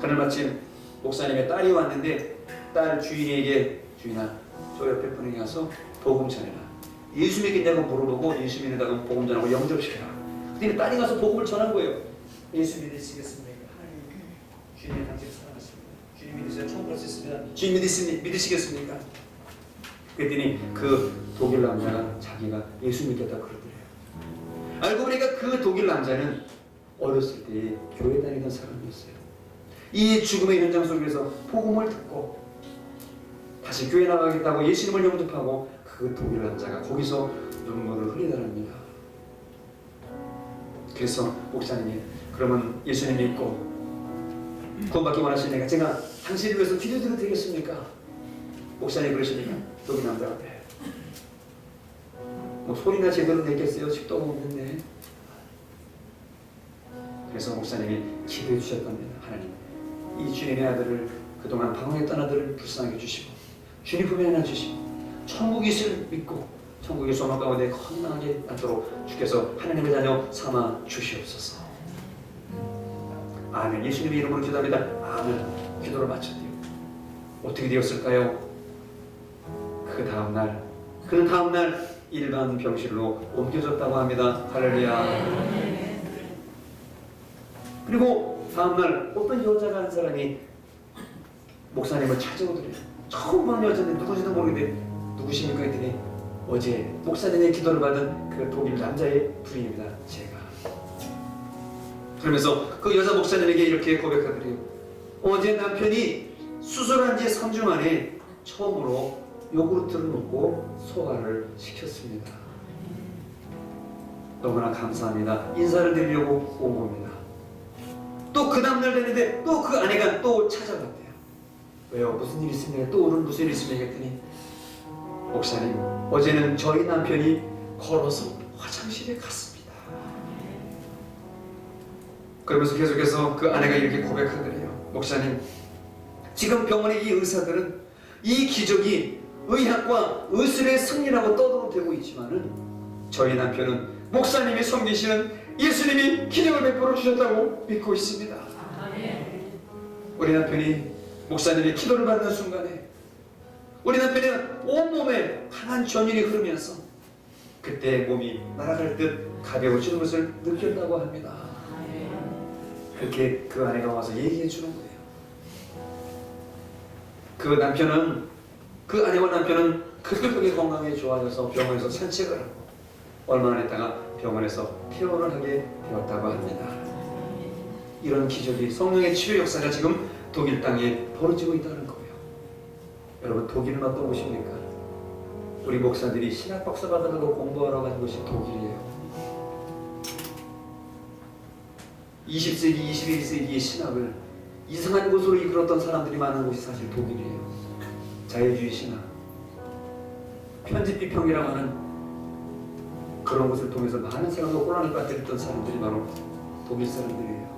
그날 마침 목사님의 딸이 왔는데 딸 주인에게, 주인아, 저 옆에 분에게 가서 복음 전해라. 예수 믿겠냐고 물어보고 예수 믿는다고 복음 전하고 영접시켜라. 그때 딸이 가서 복음을 전한 거예요. 예수 믿으시겠습니까? 주님의 당신을 사랑하십니다. 주님 믿으세요. 처음 볼 수 있습니다. 주님 믿으시겠습니까? 그랬더니 그 독일 남자가 자기가 예수 믿겠다 그러더래요. 알고 보니까 그 독일 남자는 어렸을 때 교회 다니던 사람이었어요. 이 죽음의 현장 속에서 복음을 듣고 다시 교회 나가겠다고 예수님을 영접하고 그 독일 남자가 거기서 눈물을 흘리더랍니다. 그래서 목사님이, 그러면 예수님 믿고 구원받기 원하시니까 제가 당신을 위해서 기도드려도 되겠습니까? 목사님 그러시니까 독일 남자가 네. 뭐 소리나 제대로 내겠어요? 식도가 없는데. 그래서 목사님이 기도해 주셨답니다. 하나님, 이 주님의 아들을 그동안 방황했던 아들을 불쌍하게 해주시고 주님 품에 안아주시고 천국이 있을 믿고 천국의 소망 가운데 건강하게 낳도록 주께서 하나님의 자녀 삼아 주시옵소서. 아멘. 예수님의 이름으로 기도합니다. 아멘. 기도를 마쳤대요. 어떻게 되었을까요? 그는 다음날 일반 병실로 옮겨졌다고 합니다. 할렐루야. 그리고 다음날 어떤 여자가 한 사람이 목사님을 찾아오더래요. 처음 보는 여자인데 누구지도 모르겠는데 누구십니까 했더니 어제 목사님의 기도를 받은 그 독일 남자의 부인입니다. 제가. 그러면서 그 여자 목사님에게 이렇게 고백하더래요. 어제 남편이 수술한 지 3주 만에 처음으로 요구르트를 먹고 소화를 시켰습니다. 너무나 감사합니다. 인사를 드리려고 온 겁니다. 또 그 다음날 됐는데 또 그 아내가 또 찾아갔대요. 왜요? 무슨 일 있습니까? 또 오늘 무슨 일 있습니까? 했더니 목사님, 어제는 저희 남편이 걸어서 화장실에 갔습니다. 그러면서 계속해서 그 아내가 이렇게 고백하더래요. 목사님, 지금 병원의 이 의사들은 이 기적이 의학과 의술의 승리라고 떠들어대고 있지만은 저희 남편은 목사님이 섬기시는 예수님이 기적을 베풀어 주셨다고 믿고 있습니다. 우리 남편이 목사님의 기도를 받는 순간에 우리 남편의 온몸에 강한 전율이 흐르면서 그때 몸이 날아갈 듯 가벼워지는 것을 느꼈다고 합니다. 그렇게 그 아내가 와서 얘기해 주는 거예요. 그 아내와 남편은 급격하게 건강이 좋아져서 병원에서 산책을 하고 얼마 안 있다가 병원에서 퇴원을 하게 되었다고 합니다. 이런 기적이 성령의 치유 역사가 지금 독일 땅에 벌어지고 있다는 거예요. 여러분, 독일을 떠보십니까? 우리 목사들이 신학 박사 받으려고 공부하러 간 곳이 독일이에요. 20세기, 21세기의 신학을 이상한 곳으로 이끌었던 사람들이 많은 곳이 사실 독일이에요. 자유주의 신학, 편집 비평이라고 하는 그런 것을 통해서 많은 사람과 혼란을 빠뜨렸던 사람들이 바로 독일 사람들이에요.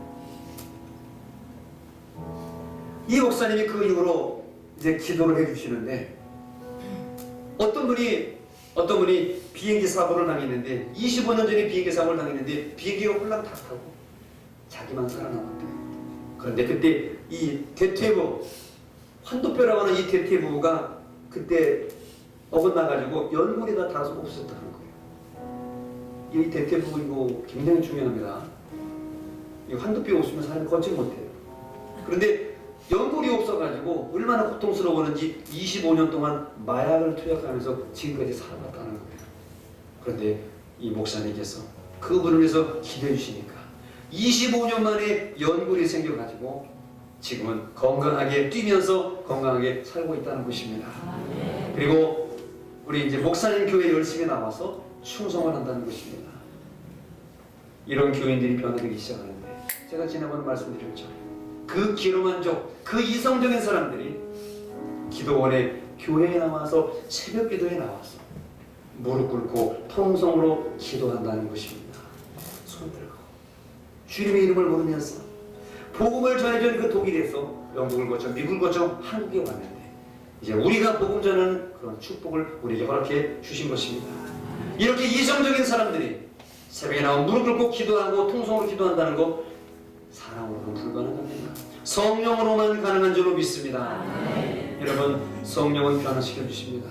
이 목사님이 그 이후로 이제 기도를 해주시는데 어떤 분이 비행기 사고를 당했는데 25년 전에 비행기 사고를 당했는데 비행기가 홀랑 다 타고 자기만 살아남았대요. 그런데 그때 이 대퇴부 환도뼈라고 하는 이 대퇴부가 그때 어긋나가지고 연골이 다 닳아서 없었다는 거예요. 이 대퇴부 이거 굉장히 중요합니다. 이 환도뼈 없으면 사람이 걷지 못해요. 그런데 연골이 없어가지고 얼마나 고통스러웠는지 25년 동안 마약을 투약하면서 지금까지 살아왔다는 거예요. 그런데 이 목사님께서 그분을 위해서 기도해 주시니까 25년 만에 연골이 생겨가지고 지금은 건강하게 뛰면서 건강하게 살고 있다는 것입니다. 그리고 우리 이제 목사님 교회 열심히 나와서 충성을 한다는 것입니다. 이런 교인들이 변화되기 시작하는데 제가 지난번에 말씀드렸죠. 그 기로만족, 그 이성적인 사람들이 기도원에 교회에 나와서 새벽 기도에 나와서 무릎 꿇고 통성으로 기도한다는 것입니다. 손 들고 주님의 이름을 부르면서 복음을 전해준 그 독일에서 영국을 거쳐 미국을 거쳐 한국에 왔는데 이제 우리가 복음 전하는 그런 축복을 우리에게 허락해 주신 것입니다. 이렇게 이성적인 사람들이 새벽에 나와 무릎 꿇고 기도하고 통성으로 기도한다는 거 사람으로는 불가능합니다. 성령으로만 가능한 줄로 믿습니다. 여러분, 성령은 변화시켜 주십니다.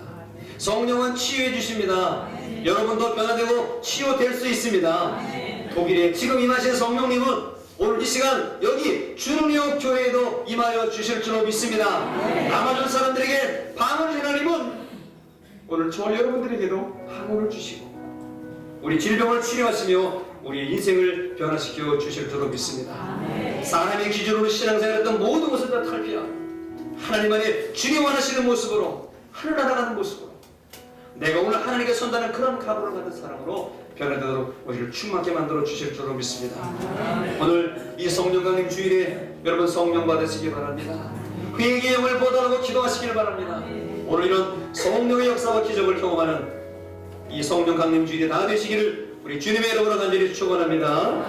성령은 치유해 주십니다. 여러분도 변화되고 치유될 수 있습니다. 독일에 지금 임하신 성령님은 오늘 이 시간 여기 주능력 교회에도 임하여 주실 줄로 믿습니다. 남아준 사람들에게 방언을 하나님은 오늘 저와 여러분들에게도 방언을 주시고 우리 질병을 치료하시며 우리의 인생을 변화시켜 주실 줄로 믿습니다. 사람의 기준으로 신앙생활했던 모든 것을 다 탈피하고 하나님 안에 주님 원하시는 모습으로 하늘 나아가는 모습으로 내가 오늘 하나님께 선다는 그런 각오를 가진 사람으로 변화되도록 우리를 충만하게 만들어 주실 줄로 믿습니다. 오늘 이 성령 강림 주일에 여러분 성령 받으시기 바랍니다. 회개의 영을 보달하고 기도하시길 바랍니다. 오늘 이런 성령의 역사와 기적을 경험하는 이 성령 강림 주일에 다 되시기를 우리 주님의 이름으로 간절히 축원합니다.